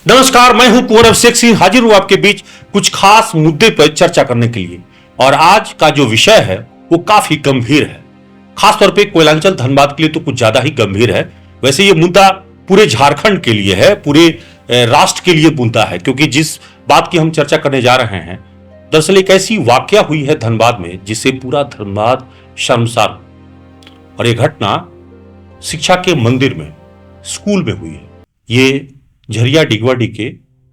नमस्कार, मैं हूं कुंवर अभिषेक सिंह, हाजिर हूं आपके बीच कुछ खास मुद्दे पर चर्चा करने के लिए। और आज का जो विषय है वो काफी गंभीर है, खासतौर पे कोयलांचल धनबाद के लिए तो कुछ ज्यादा ही गंभीर है। वैसे ये मुद्दा पूरे झारखंड के लिए है, पूरे राष्ट्र के लिए मुद्दा है, क्योंकि जिस बात की हम चर्चा करने जा रहे हैं दरअसल एक ऐसी वाकया हुई है धनबाद में जिससे पूरा धनबाद शर्मसार। और ये घटना शिक्षा के मंदिर में, स्कूल में हुई है। ये झरिया डिगवाडी के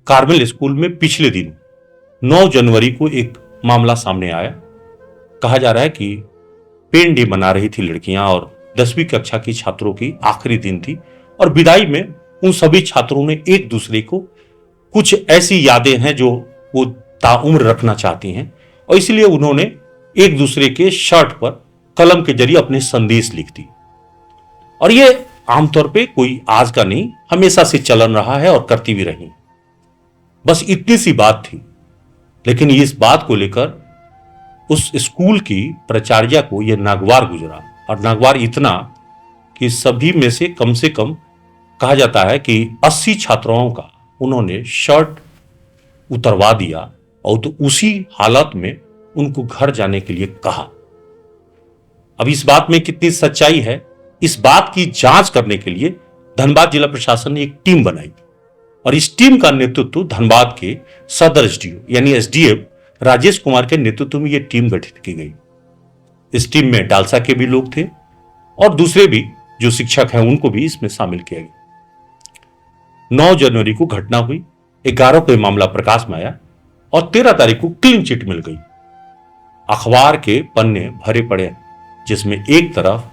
कार्मेल स्कूल में पिछले दिन 9 जनवरी को एक मामला सामने आया। कहा जा रहा है कि पेन डे मना रही थी लड़कियां और 10वीं कक्षा की छात्रों की आखिरी दिन थी, और विदाई में उन सभी छात्रों ने एक दूसरे को कुछ ऐसी यादें हैं जो वो ताउम्र रखना चाहती हैं, और इसलिए उन्होंने एक दूसरे के शर्ट पर कलम के जरिए अपने संदेश लिख दी। और ये आमतौर पे कोई आज का नहीं, हमेशा से चलन रहा है और करती भी रही। बस इतनी सी बात थी, लेकिन इस बात को लेकर उस स्कूल की प्राचार्या को यह नागवार गुजरा, और नागवार इतना कि सभी में से कम कहा जाता है कि 80 छात्राओं का उन्होंने शर्ट उतरवा दिया, और तो उसी हालत में उनको घर जाने के लिए कहा। अब इस बात में कितनी सच्चाई है, इस बात की जांच करने के लिए धनबाद जिला प्रशासन ने एक टीम बनाई, और इस टीम का नेतृत्व धनबाद के सदर एसडीओ यानी एसडीएम राजेश कुमार के नेतृत्व में यह टीम गठित की गई। इस टीम में डालसा के भी लोग थे और दूसरे भी जो शिक्षक हैं उनको भी इसमें शामिल किया गया। 9 जनवरी को घटना हुई, 11 को मामला प्रकाश में आया और 13 तारीख को क्लीन चिट मिल गई। अखबार के पन्ने भरे पड़े, जिसमें एक तरफ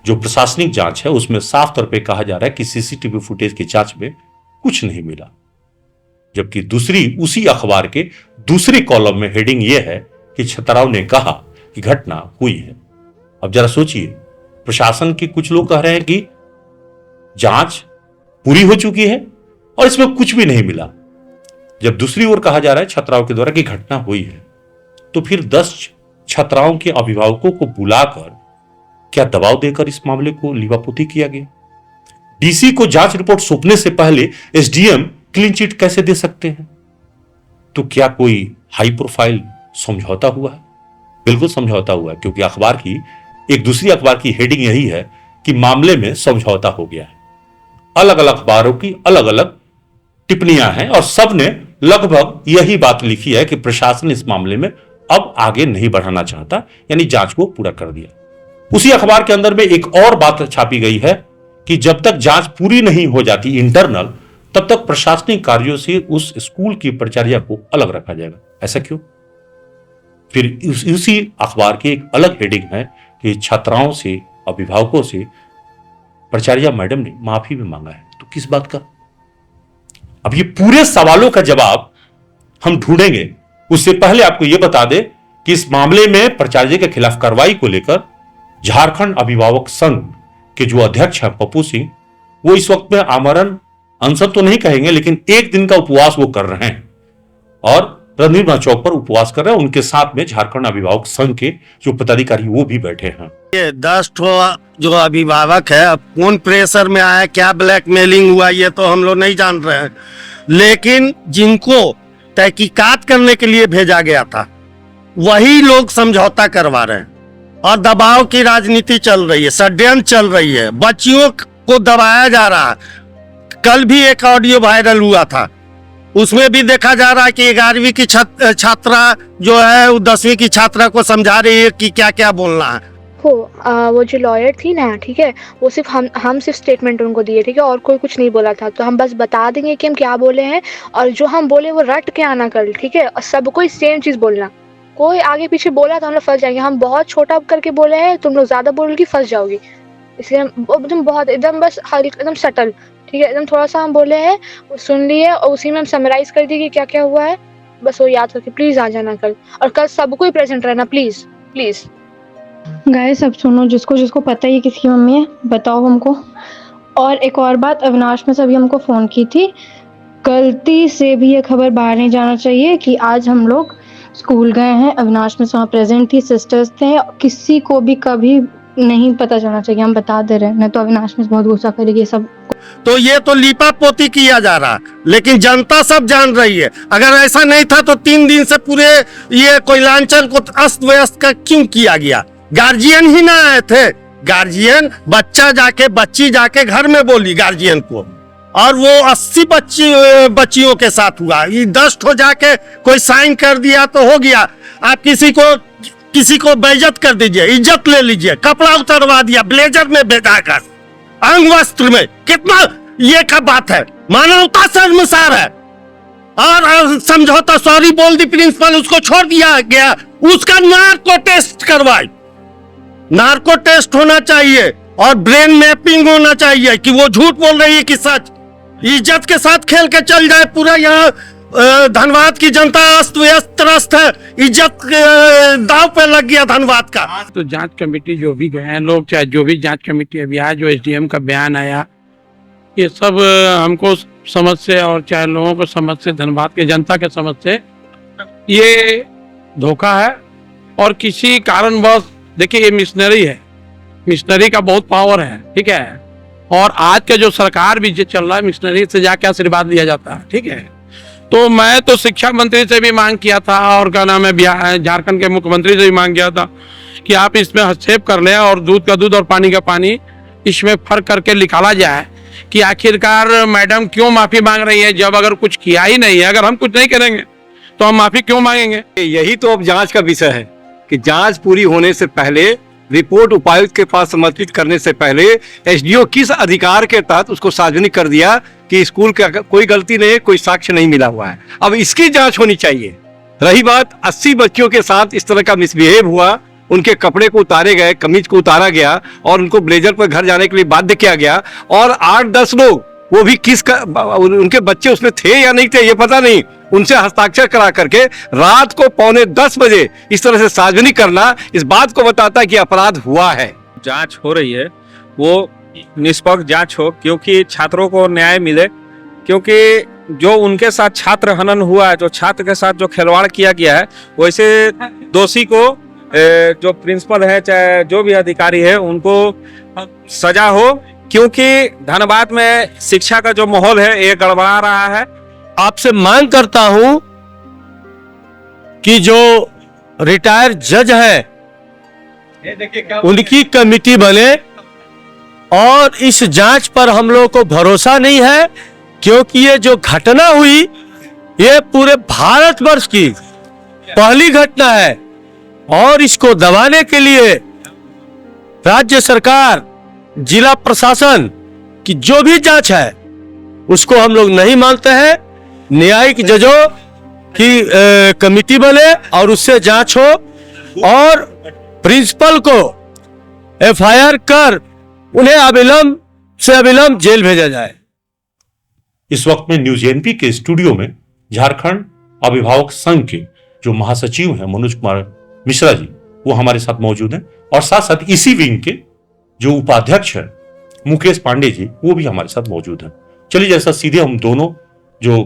जो प्रशासनिक जांच है उसमें साफ तौर पे कहा जा रहा है कि सीसीटीवी फुटेज की जांच में कुछ नहीं मिला, जबकि दूसरी उसी अखबार के दूसरे कॉलम में हेडिंग यह है कि छात्राओं ने कहा कि घटना हुई है। अब जरा सोचिए, प्रशासन के कुछ लोग कह रहे हैं कि जांच पूरी हो चुकी है और इसमें कुछ भी नहीं मिला, जब दूसरी ओर कहा जा रहा है छात्राओं के द्वारा कि घटना हुई है। तो फिर 10 छात्राओं के अभिभावकों को बुलाकर क्या दबाव देकर इस मामले को लीवापोती किया गया? डीसी को जांच रिपोर्ट सौंपने से पहले एसडीएम क्लीन चिट कैसे दे सकते हैं? तो क्या कोई हाई प्रोफाइल समझौता हुआ है? बिल्कुल समझौता हुआ है, क्योंकि अखबार की एक दूसरी अखबार की हेडिंग यही है कि मामले में समझौता हो गया है। अलग अलग अखबारों की अलग अलग टिप्पणियां हैं और सबने लगभग यही बात लिखी है कि प्रशासन इस मामले में अब आगे नहीं बढ़ाना चाहता, यानी जांच को पूरा कर दिया। उसी अखबार के अंदर में एक और बात छापी गई है कि जब तक जांच पूरी नहीं हो जाती इंटरनल, तब तक प्रशासनिक कार्यों से उस स्कूल की प्राचार्या को अलग रखा जाएगा। ऐसा क्यों? फिर उसी अखबार की एक अलग हेडिंग है कि छात्राओं से, अभिभावकों से प्राचार्या मैडम ने माफी भी मांगा है। तो किस बात का? अब ये पूरे सवालों का जवाब हम ढूंढेंगे। उससे पहले आपको यह बता दें कि इस मामले में प्राचार्य के खिलाफ कार्रवाई को लेकर झारखंड अभिभावक संघ के जो अध्यक्ष हैं पप्पू सिंह, वो इस वक्त में आमरण अनशन तो नहीं कहेंगे, लेकिन एक दिन का उपवास वो कर रहे हैं और रणदीप चौक पर उपवास कर रहे हैं। उनके साथ में झारखंड अभिभावक संघ के जो पदाधिकारी वो भी बैठे हैं। ये 10 जो अभिभावक है, अब कौन प्रेशर में आया, क्या ब्लैकमेलिंग हुआ, ये तो हम लोग नहीं जान रहे हैं, लेकिन जिनको तहकीकात करने के लिए भेजा गया था वही लोग समझौता करवा रहे हैं और दबाव की राजनीति चल रही है, षड्यंत्र चल रही है, बच्चियों को दबाया जा रहा है। कल भी एक ऑडियो वायरल हुआ था, उसमें भी देखा जा रहा है कि 11वीं की छात्रा जो है वो 10वीं की छात्रा को समझा रही है कि क्या क्या बोलना है। वो जो लॉयर थी ना, ठीक है, वो सिर्फ हम सिर्फ स्टेटमेंट उनको दिए, ठीक है, और कोई कुछ नहीं बोला था। तो हम बस बता देंगे कि हम क्या बोले हैं, और जो हम बोले वो रट के आना कल, ठीक है, और सबको सेम चीज़ बोलना। कोई आगे पीछे बोला तो हम लोग फंस जाएंगे। हम बहुत छोटा करके बोले हैं, तुम लोग ज़्यादा बोलोगी फंस जाओगी, इसलिए एकदम बहुत एकदम बस एकदम सटल, ठीक है, एकदम थोड़ा सा हम बोले हैं, सुन लिए और उसी में हम समराइज कर दिए कि क्या क्या हुआ है। बस वो याद करके प्लीज़ आ जाना कल, और कल सबको ही प्रेजेंट रहना, प्लीज़ प्लीज़। गाइस सब सुनो, जिसको जिसको पता ही किसकी मम्मी है बताओ हमको। और एक और बात, अविनाश ने सभी हमको फ़ोन की थी, गलती से भी ये खबर बाहर नहीं जाना चाहिए कि आज हम लोग स्कूल गए हैं, अविनाश में वहाँ प्रेजेंट थी, सिस्टर्स थे, किसी को भी कभी नहीं पता चलना चाहिए, हम बता दे रहे हैं, नहीं तो अविनाश में बहुत गुस्सा करेगी ये सब। तो ये तो लीपा पोती किया जा रहा, लेकिन जनता सब जान रही है। अगर ऐसा नहीं था तो 3 दिन से पूरे ये कोयलांचल को अस्त व्यस्त का क्यों किया गया? गार्जियन ही ना आए थे। गार्जियन बच्ची जाके घर में बोली गार्जियन को, और वो 80 बच्चियों के साथ हुआ। ये 10 हो जाके कोई साइन कर दिया तो हो गया। आप किसी को बेइज्जत कर दीजिए, इज्जत ले लीजिए, कपड़ा उतरवा दिया, ब्लेजर में भेजाकर, अंग वस्त्र में, कितना ये क्या बात है? मानवता शर्मसार है। और समझौता सॉरी बोल दी प्रिंसिपल, उसको छोड़ दिया गया। उसका नार्को टेस्ट करवाई, नार्को टेस्ट होना चाहिए और ब्रेन मैपिंग होना चाहिए कि वो झूठ बोल रही है कि सच। इज्जत के साथ खेल के चल जाए पूरा। यहाँ धनबाद की जनता अस्त व्यस्त त्रस्त है, इज्जत दाव पे लग गया धनबाद का। तो जांच कमेटी जो भी गए हैं लोग, चाहे जो भी जांच कमेटी अभी आया, जो एसडीएम का बयान आया, ये सब हमको समझ से और चाहे लोगों को समझ से, धनबाद के जनता के समझ से ये धोखा है। और किसी कारणवश देखिए, ये मिशनरी है, मिशनरी का बहुत पावर है, ठीक है। और आज का जो सरकार भी जो चल रहा है, मिशनरी से जाके आशीर्वाद लिया जाता है, ठीक है। तो मैं तो शिक्षा मंत्री से भी मांग किया था, और क्या नाम है, झारखंड के मुख्यमंत्री से भी मांग किया था कि आप इसमें हस्तक्षेप कर लें और दूध का दूध और पानी का पानी इसमें फर्क करके निकाला जाए कि आखिरकार मैडम क्यों माफी मांग रही है, जब अगर कुछ किया ही नहीं है। अगर हम कुछ नहीं करेंगे तो हम माफी क्यों मांगेंगे? यही तो अब जांच का विषय है कि जांच पूरी होने से पहले, रिपोर्ट उपायुक्त के पास समर्पित करने से पहले एसडीओ किस अधिकार के तहत उसको सार्वजनिक कर दिया कि स्कूल का कोई गलती नहीं है, कोई साक्ष्य नहीं मिला हुआ है। अब इसकी जांच होनी चाहिए। रही बात 80 बच्चियों के साथ इस तरह का मिसबिहेव हुआ, उनके कपड़े को उतारे गए, कमीज को उतारा गया और उनको ब्लेजर पर घर जाने के लिए बाध्य किया गया। और 8-10 लोग, वो भी उनके बच्चे उसमें थे या नहीं थे ये पता नहीं, उनसे हस्ताक्षर करा करके रात को 9:45 बजे इस तरह से सार्वजनिक करना इस बात को बताता है कि अपराध हुआ है। जांच हो रही है, वो निष्पक्ष जांच हो, क्योंकि छात्रों को न्याय मिले। क्योंकि जो उनके साथ छात्र हनन हुआ है, जो छात्र के साथ जो खिलवाड़ किया गया है, वैसे दोषी को, जो प्रिंसिपल है चाहे जो भी अधिकारी है, उनको सजा हो। क्योंकि धनबाद में शिक्षा का जो माहौल है ये गड़बड़ा रहा है। आपसे मांग करता हूं कि जो रिटायर्ड जज है उनकी कमेटी बने, और इस जांच पर हम लोगों को भरोसा नहीं है, क्योंकि ये जो घटना हुई ये पूरे भारतवर्ष की पहली घटना है। और इसको दबाने के लिए राज्य सरकार, जिला प्रशासन की जो भी जांच है उसको हम लोग नहीं मानते हैं। न्यायिक जजों की कमेटी बने और उससे जांच हो, और प्रिंसिपल को एफआईआर कर उन्हें अविलंब जेल भेजा जाए। इस वक्त में न्यूज एनपी के स्टूडियो में झारखंड अभिभावक संघ के जो महासचिव हैं मनोज कुमार मिश्रा जी, वो हमारे साथ मौजूद हैं, और साथ साथ इसी विंग के जो उपाध्यक्ष है मुकेश पांडे जी, वो भी हमारे साथ मौजूद हैं। चलिए जैसा सीधे हम दोनों जो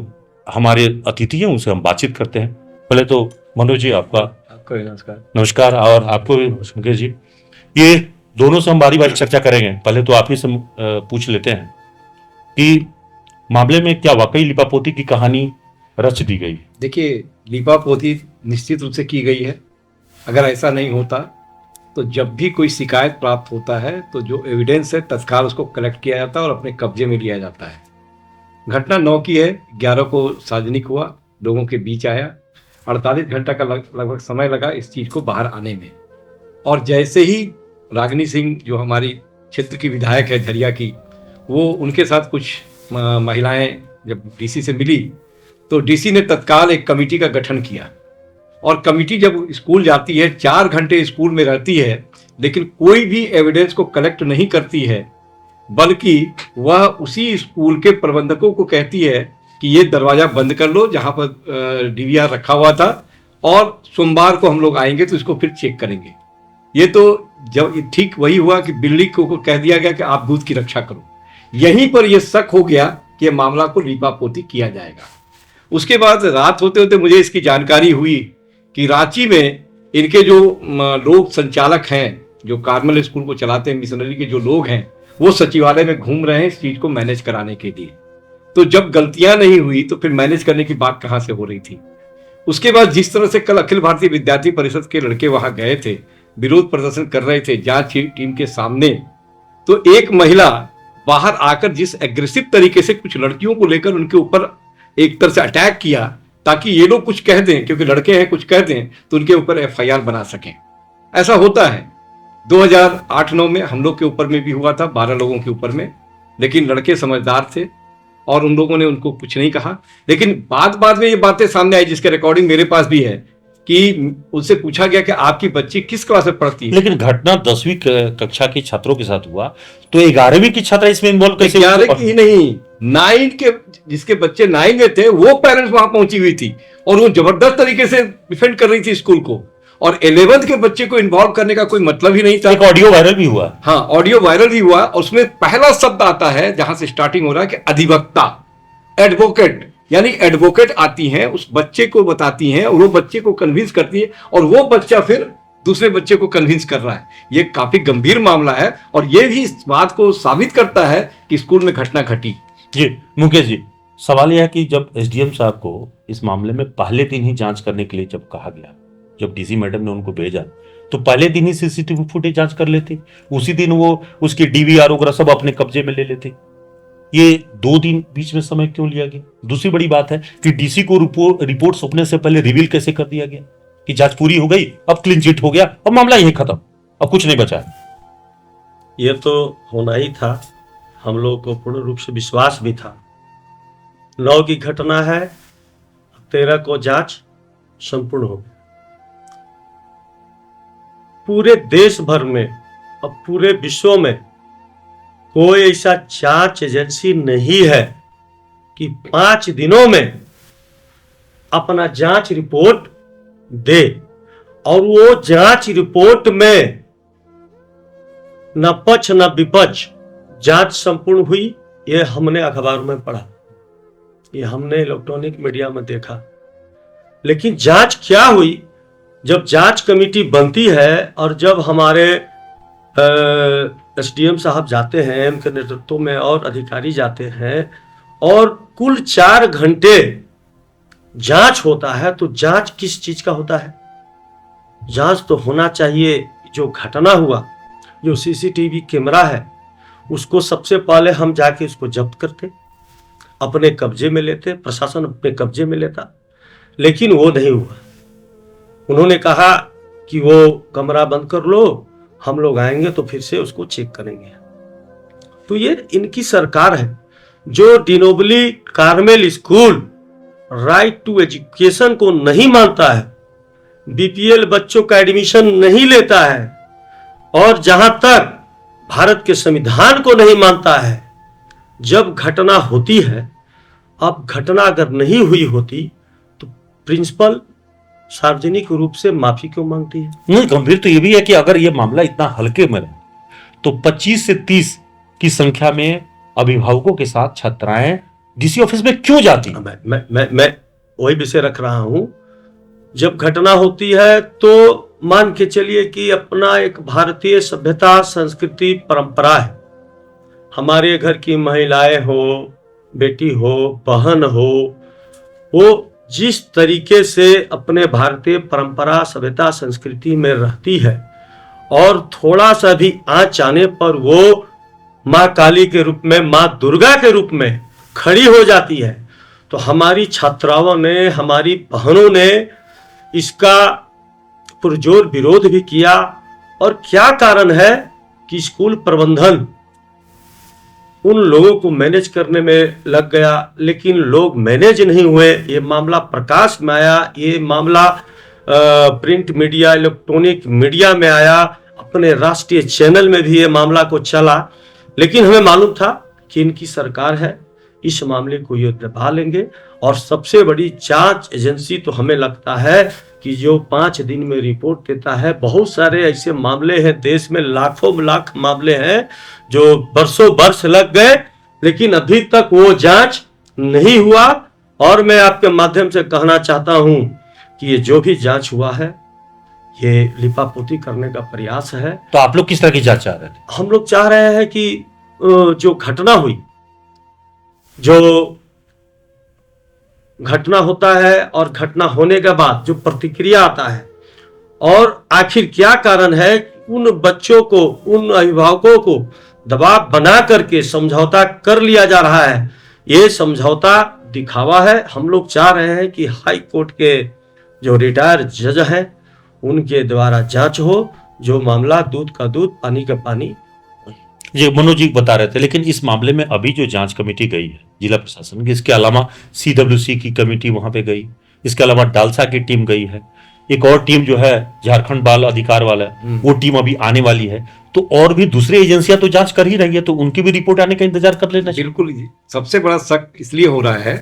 हमारे अतिथि हैं उनसे हम बातचीत करते हैं। पहले तो मनोज जी आपको नमस्कार, और आपको भी मुकेश जी। ये दोनों से हम बारी बारी चर्चा करेंगे। पहले तो आप ही से पूछ लेते हैं कि मामले में क्या वाकई लिपापोती की कहानी रच दी गई? देखिए, लिपापोती निश्चित रूप से की गई है। अगर ऐसा नहीं होता तो जब भी कोई शिकायत प्राप्त होता है तो जो एविडेंस है तत्काल उसको कलेक्ट किया जाता है और अपने कब्जे में लिया जाता है। घटना 9 की है, 11 को सार्वजनिक हुआ, लोगों के बीच आया, 48 घंटा का लगभग समय लगा इस चीज़ को बाहर आने में। और जैसे ही रागिनी सिंह जो हमारी क्षेत्र की विधायक है झरिया की, वो उनके साथ कुछ महिलाएं जब डीसी से मिली तो डीसी ने तत्काल एक कमेटी का गठन किया। और कमेटी जब स्कूल जाती है, 4 घंटे स्कूल में रहती है, लेकिन कोई भी एविडेंस को कलेक्ट नहीं करती है, बल्कि वह उसी स्कूल के प्रबंधकों को कहती है कि ये दरवाज़ा बंद कर लो जहाँ पर डीवीआर रखा हुआ था, और सोमवार को हम लोग आएंगे तो इसको फिर चेक करेंगे। ये तो जब ठीक वही हुआ कि बिल्ली को कह दिया गया कि आप दूध की रक्षा करो। यहीं पर यह शक हो गया कि ये मामला को लिपापोती किया जाएगा। उसके बाद रात होते होते मुझे इसकी जानकारी हुई कि रांची में इनके जो लोग संचालक हैं, जो कार्मल स्कूल को चलाते हैं, मिशनरी के जो लोग हैं, वो सचिवालय में घूम रहे हैं इस चीज को मैनेज कराने के लिए। तो जब गलतियां नहीं हुई तो फिर मैनेज करने की बात कहां से हो रही थी। उसके बाद जिस तरह से कल अखिल भारतीय विद्यार्थी परिषद के लड़के वहां गए थे, विरोध प्रदर्शन कर रहे थे जांच टीम के सामने, तो एक महिला बाहर आकर जिस एग्रेसिव तरीके से कुछ लड़कियों को लेकर उनके ऊपर एक तरह से अटैक किया ताकि ये लोग कुछ कह दें, क्योंकि लड़के हैं, कुछ कह दें तो उनके ऊपर एफआईआर बना सकें। ऐसा होता है। 2008-9 में हम लोग के ऊपर में भी हुआ था, 12 लोगों के ऊपर में, लेकिन लड़के समझदार थे और उन लोगों ने उनको कुछ नहीं कहा। लेकिन बाद में ये बातें सामने आई, जिसके रिकॉर्डिंग मेरे पास भी है, कि उनसे पूछा गया कि आपकी बच्ची किस क्लास में पढ़ती है। लेकिन घटना 10वीं कक्षा के छात्रों के साथ हुआ, तो 11वीं की छात्रा इसमें इन्वॉल्व कैसे? 11 की नहीं, 9 के, जिसके बच्चे 9 में थे वो पेरेंट्स वहां पहुंची हुई थी और वो जबरदस्त तरीके से डिफेंड कर रही थी स्कूल को, और 11th के बच्चे को इन्वॉल्व करने का कोई मतलब ही नहीं था। एक ऑडियो वायरल भी हुआ। हाँ, ऑडियो वायरल भी हुआ, और उसमें पहला शब्द आता है जहां से स्टार्टिंग हो रहा है कि अधिवक्ता, एडवोकेट, यानी एडवोकेट आती हैं, उस बच्चे को बताती हैं और वो बच्चे को कन्विंस करती है, और वो बच्चा फिर दूसरे बच्चे को कन्विंस कर रहा है। ये काफी गंभीर मामला है और ये भी इस बात को साबित करता है कि स्कूल में घटना घटी। जी मुकेश जी, सवाल यह है कि जब एसडीएम साहब को इस मामले में पहले दिन ही जांच करने के लिए जब कहा गया, जब डीसी मैडम ने उनको भेजा, तो पहले दिन ही सीसीटीवी फुटेज जांच कर लेते, उसी दिन वो उसकी डीवीआर वगैरह सब अपने कब्जे में ले लेते। ये 2 दिन बीच में समय क्यों लिया गया? दूसरी बड़ी बात है कि डीसी को रिपोर्ट सौंपने से पहले रिवील कैसे कर दिया गया कि जांच पूरी हो गई, अब क्लीन चिट हो गया, अब मामला यही खत्म, अब कुछ नहीं बचा। ये तो होना ही था, हम लोगों को पूर्ण रूप से विश्वास भी था। 9 की घटना है, 13 को जांच संपूर्ण हो गई। पूरे देश भर में और पूरे विश्व में कोई ऐसा जांच एजेंसी नहीं है कि 5 दिनों में अपना जांच रिपोर्ट दे, और वो जांच रिपोर्ट में न पक्ष न विपक्ष जांच संपूर्ण हुई। ये हमने अखबार में पढ़ा, ये हमने इलेक्ट्रॉनिक मीडिया में देखा। लेकिन जांच क्या हुई? जब जांच कमेटी बनती है और जब हमारे एसडीएम साहब जाते हैं, एम के नेतृत्व में और अधिकारी जाते हैं, और कुल 4 घंटे जांच होता है, तो जांच किस चीज का होता है? जांच तो होना चाहिए जो घटना हुआ, जो सीसीटीवी कैमरा है, उसको सबसे पहले हम जाके उसको जब्त करते, अपने कब्जे में लेते, प्रशासन अपने कब्जे में लेता। लेकिन वो नहीं हुआ। उन्होंने कहा कि वो कमरा बंद कर लो, हम लोग आएंगे तो फिर से उसको चेक करेंगे। तो ये इनकी सरकार है जो De Nobili Carmel school right to education को नहीं मानता है, बीपीएल बच्चों का एडमिशन नहीं लेता है, और जहां तक भारत के संविधान को नहीं मानता है। जब घटना होती है, अब घटना अगर नहीं हुई होती तो प्रिंसिपल सार्वजनिक रूप से माफी क्यों मांगती है? नहीं, गंभीर तो ये भी है कि अगर ये मामला इतना हल्के में रहे तो 25 से 30 की संख्या में अभिभावकों के साथ छात्राएं डीसी ऑफिस में क्यों जाती? मैं वही विषय रख रहा हूं। जब घटना होती है तो मान के चलिए कि अपना एक भारतीय सभ्यता, संस्कृति, परंपरा है। हमारे घर की महिलाएं हो, बेटी हो, बहन हो, वो जिस तरीके से अपने भारतीय परंपरा, सभ्यता, संस्कृति में रहती है, और थोड़ा सा भी आंच आने पर वो माँ काली के रूप में, माँ दुर्गा के रूप में खड़ी हो जाती है। तो हमारी छात्राओं ने, हमारी बहनों ने इसका पुरजोर विरोध भी किया। और क्या कारण है कि स्कूल प्रबंधन उन लोगों को मैनेज करने में लग गया, लेकिन लोग मैनेज नहीं हुए। ये मामला प्रकाश में आया, ये मामला प्रिंट मीडिया, इलेक्ट्रॉनिक मीडिया में आया, अपने राष्ट्रीय चैनल में भी ये मामला को चला। लेकिन हमें मालूम था कि इनकी सरकार है, इस मामले को ये दबा लेंगे। और सबसे बड़ी जांच एजेंसी तो हमें लगता है कि जो 5 दिन में रिपोर्ट देता है। बहुत सारे ऐसे मामले हैं देश में, लाखों लाख मामले हैं जो बरसों वर्ष लग गए, लेकिन अभी तक वो जांच नहीं हुआ। और मैं आपके माध्यम से कहना चाहता हूं कि ये जो भी जांच हुआ है, ये लिपापोती करने का प्रयास है। तो आप लोग किस तरह की जांच चाह रहे थे? हम लोग चाह रहे हैं कि जो घटना हुई, जो घटना होता है और घटना होने के बाद जो प्रतिक्रिया आता है, और आखिर क्या कारण है उन बच्चों को, उन अभिभावकों को दबाव बना करके समझौता कर लिया जा रहा है, ये समझौता दिखावा है। हम लोग चाह रहे हैं कि हाई कोर्ट के जो रिटायर्ड जज हैं उनके द्वारा जांच हो, जो मामला दूध का दूध पानी का पानी। ये मनोज जी बता रहे थे, लेकिन इस मामले में अभी जो जांच कमेटी गई है जिला प्रशासन की, इसके अलावा CWC की कमेटी वहां पे गई, इसके अलावा डालसा की टीम गई है, एक और टीम जो है झारखंड बाल अधिकार वाला वो टीम अभी आने वाली है, तो और भी दूसरी एजेंसियां तो जांच कर ही रही है, तो उनकी भी रिपोर्ट आने का इंतजार कर लेना चाहिए। बिल्कुल जी। सबसे बड़ा शक इसलिए हो रहा है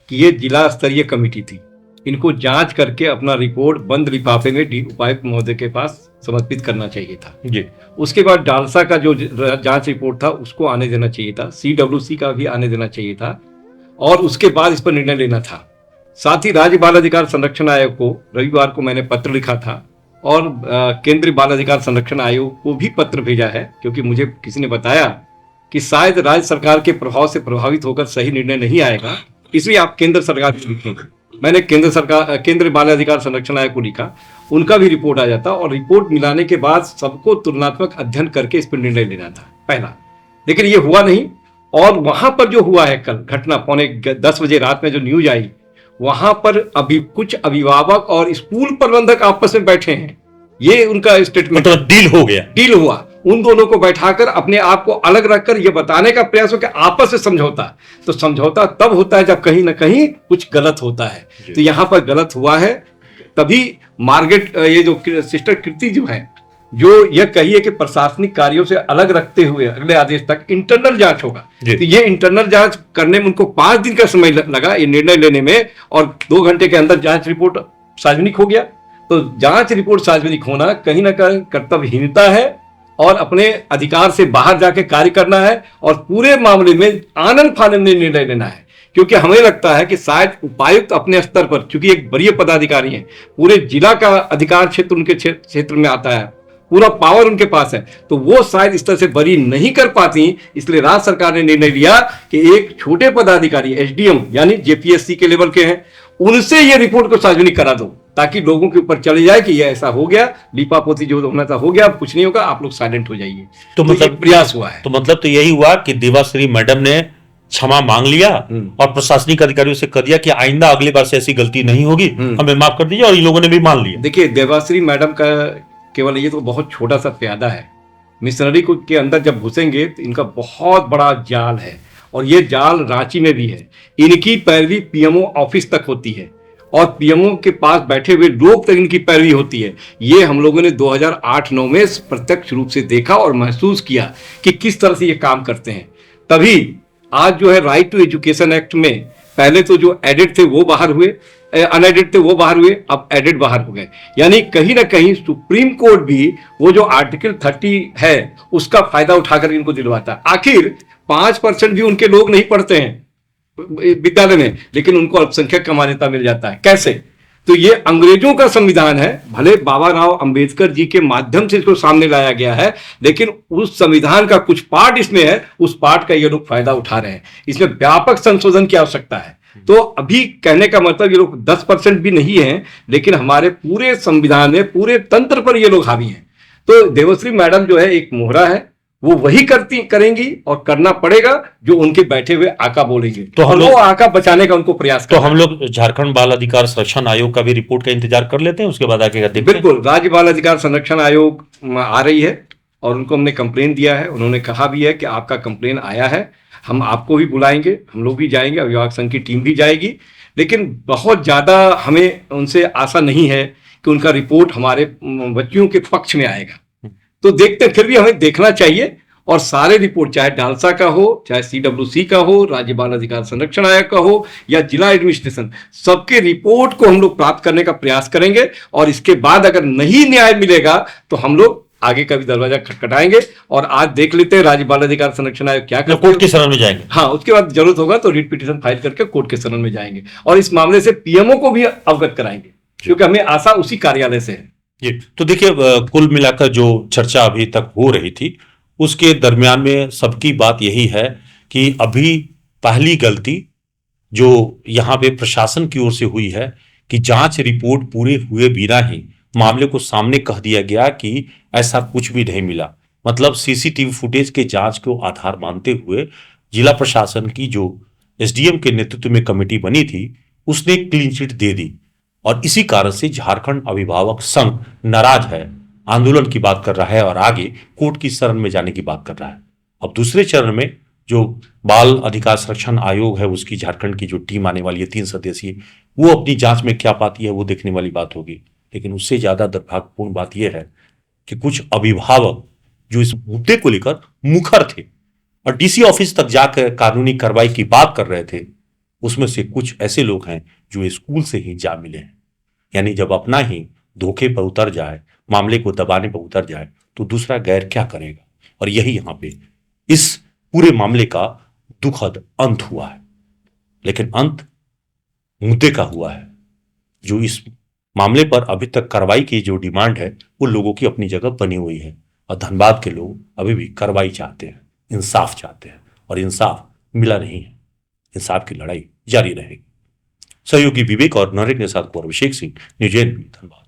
कि ये जिला स्तरीय कमेटी थी, इनको जांच करके अपना रिपोर्ट बंद लिफाफे में उपायुक्त महोदय के पास समर्पित करना चाहिए था जी। उसके बाद डालसा का जो जांच रिपोर्ट था उसको आने देना चाहिए था, CWC का भी आने देना चाहिए था, और उसके बाद इस पर निर्णय लेना था। साथ ही राज्य बाल अधिकार संरक्षण आयोग को रविवार को मैंने पत्र लिखा था, और केंद्रीय बाल अधिकार संरक्षण आयोग को भी पत्र भेजा है, क्योंकि मुझे किसी ने बताया कि शायद राज्य सरकार के प्रभाव से प्रभावित होकर सही निर्णय नहीं आएगा, इसलिए आप केंद्र सरकार को लिखेंगे। मैंने केंद्रीय बाल अधिकार संरक्षण आयोग को लिखा, उनका भी रिपोर्ट आ जाता, और रिपोर्ट मिलाने के बाद सबको तुलनात्मक अध्ययन करके इस पर निर्णय लेना था पहला, लेकिन ये हुआ नहीं। और वहां पर जो हुआ है कल घटना 9:45 बजे रात में जो न्यूज आई, वहां पर अभी कुछ अभिभावक और स्कूल प्रबंधक आपस में बैठे हैं, ये उनका स्टेटमेंट, मतलब डील हुआ, उन दोनों को बैठाकर अपने आप को अलग रखकर यह बताने का प्रयास हो कि आपस में समझौता। तो समझौता तब होता है जब कहीं ना कहीं कुछ गलत होता है, तो यहां पर गलत हुआ है। तभी मार्गरेट, ये जो सिस्टर कृति जो है, जो यह कही है कि प्रशासनिक कार्यों से अलग रखते हुए अगले आदेश तक इंटरनल जांच होगा, तो ये इंटरनल जांच करने में उनको 5 दिन का समय लगा ये निर्णय लेने में, और 2 घंटे के अंदर जांच रिपोर्ट सार्वजनिक हो गया। तो जांच रिपोर्ट सार्वजनिक होना कहीं ना कहीं कर्तव्यहीनता है, और अपने अधिकार से बाहर जाके कार्य करना है, और पूरे मामले में आनन फानन में निर्णय लेना है। क्योंकि हमें लगता है कि शायद उपायुक्त अपने स्तर पर, चूंकि एक वरीय पदाधिकारी हैं, पूरे जिला का अधिकार क्षेत्र उनके क्षेत्र में आता है, पूरा पावर उनके पास है, तो वो शायद इस तरह से बरी नहीं कर पाती। इसलिए राज्य सरकार ने निर्णय लिया कि एक छोटे पदाधिकारी SDM यानी JPSC के लेवल के हैं, उनसे ये रिपोर्ट को सार्वजनिक करा दो, ताकि लोगों के ऊपर चले जाए कि ये ऐसा हो गया, लिपापोती जो होना था हो गया, अब कुछ नहीं होगा, आप लोग साइलेंट हो जाइए। तो मतलब प्रयास हुआ है। तो मतलब तो यही हुआ कि देवाश्री मैडम ने क्षमा मांग लिया और प्रशासनिक अधिकारियों से कह दिया कि आइंदा अगली बार से ऐसी गलती नहीं होगी, हमें माफ कर दीजिए, और इन लोगों ने भी मान लिया। देखिए, देवाश्री मैडम का केवल ये तो बहुत छोटा सा प्यादा है, मिशनरी के अंदर जब घुसेंगे तो इनका बहुत बड़ा जाल है, और ये जाल रांची में भी है। इनकी पैरवी PMO ऑफिस तक होती है, और PMO के पास बैठे हुए लोग तक इनकी पैरवी होती है। ये हम लोगों ने 2008-9 में प्रत्यक्ष रूप से देखा और महसूस किया कि किस तरह से ये काम करते हैं। तभी आज जो है राइट टू एजुकेशन एक्ट में पहले तो जो एडिट थे वो बाहर हुए, अनएडिट थे वो बाहर हुए, अब एडिट बाहर हो गए। यानी कहीं ना कहीं सुप्रीम कोर्ट भी वो जो आर्टिकल 30 है उसका फायदा उठाकर इनको दिलवाता है। आखिर 5% भी उनके लोग नहीं पढ़ते हैं विद्यालय में, लेकिन उनको अल्पसंख्यक का मान्यता मिल जाता है। कैसे? तो ये अंग्रेजों का संविधान है, भले बाबा राव अंबेडकर जी के माध्यम से इसको सामने लाया गया है, लेकिन उस संविधान का कुछ पार्ट इसमें है, उस पार्ट का ये लोग फायदा उठा रहे हैं। इसमें व्यापक संशोधन की आवश्यकता है। तो अभी कहने का मतलब ये लोग 10% भी नहीं है, लेकिन हमारे पूरे संविधान में, पूरे तंत्र पर ये लोग हावी हैं। तो देवश्री मैडम जो है एक मोहरा है, वो वही करेंगी और करना पड़ेगा जो उनके बैठे हुए आका बोलेंगे, तो हम लोग आका बचाने का उनको प्रयास। तो हम लोग झारखंड बाल अधिकार संरक्षण आयोग का भी रिपोर्ट का इंतजार कर लेते हैं, उसके बाद आगे का देखते हैं। बिल्कुल, राज्य बाल अधिकार संरक्षण आयोग आ रही है, और उनको हमने कंप्लेन दिया है। उन्होंने कहा भी है कि आपका कंप्लेन आया है, हम आपको भी बुलाएंगे, हम लोग भी जाएंगे, अभिभावक संघ की टीम भी जाएगी, लेकिन बहुत ज्यादा हमें उनसे आशा नहीं है कि उनका रिपोर्ट हमारे बच्चियों के पक्ष में आएगा। तो देखते, फिर भी हमें देखना चाहिए, और सारे रिपोर्ट चाहे डालसा का हो, चाहे CWC का हो, राज्य बाल अधिकार संरक्षण आयोग का हो, या जिला एडमिनिस्ट्रेशन, सबके रिपोर्ट को हम लोग प्राप्त करने का प्रयास करेंगे। और इसके बाद अगर नहीं न्याय मिलेगा तो हम लोग आगे का भी दरवाजा खटखटाएंगे। और आज देख लेते हैं राज्य बाल अधिकार संरक्षण आयोग क्या करते हैं। कोर्ट के शरण में जाएंगे। हाँ, उसके बाद जरूरत होगा तो रिट पिटीशन फाइल करके कोर्ट के शरण में जाएंगे, और इस मामले से PMO को भी अवगत कराएंगे, क्योंकि हमें आशा उसी कार्यालय से है। जी, तो देखिए कुल मिलाकर जो चर्चा अभी तक हो रही थी उसके दरमियान में सबकी बात यही है कि अभी पहली गलती जो यहाँ पे प्रशासन की ओर से हुई है कि जांच रिपोर्ट पूरे हुए बिना ही मामले को सामने कह दिया गया कि ऐसा कुछ भी नहीं मिला। मतलब सीसीटीवी फुटेज के जांच को आधार मानते हुए जिला प्रशासन की जो एसडीएम के नेतृत्व में कमेटी बनी थी उसने क्लीन चिट दे दी और इसी कारण से झारखंड अभिभावक संघ नाराज है, आंदोलन की बात कर रहा है और आगे कोर्ट की शरण में जाने की बात कर रहा है। अब दूसरे चरण में जो बाल अधिकार संरक्षण आयोग है उसकी झारखंड की जो टीम आने वाली है 3 सदस्यीय, वो अपनी जांच में क्या पाती है वो देखने वाली बात होगी। लेकिन उससे ज्यादा दुर्भाग्यपूर्ण बात यह है कि कुछ अभिभावक जो इस मुद्दे को लेकर मुखर थे और डीसी ऑफिस तक जाकर कानूनी कार्रवाई की बात कर रहे थे, उसमें से कुछ ऐसे लोग हैं जो स्कूल से ही जा मिले हैं। यानी जब अपना ही धोखे पर उतर जाए, मामले को दबाने पर उतर जाए, तो दूसरा गैर क्या करेगा। और यही यहां पे इस पूरे मामले का दुखद अंत हुआ है। लेकिन अंत मुद्दे का हुआ है। जो इस मामले पर अभी तक कार्रवाई की जो डिमांड है वो लोगों की अपनी जगह बनी हुई है और धनबाद के लोग अभी भी कार्रवाई चाहते हैं, इंसाफ चाहते हैं और इंसाफ मिला नहीं है। इंसाफ की लड़ाई जारी रहेगी। सहयोगी विवेक और नरेंद्र के साथ अभिषेक सिंह, न्यूज़ 18 धनबाद।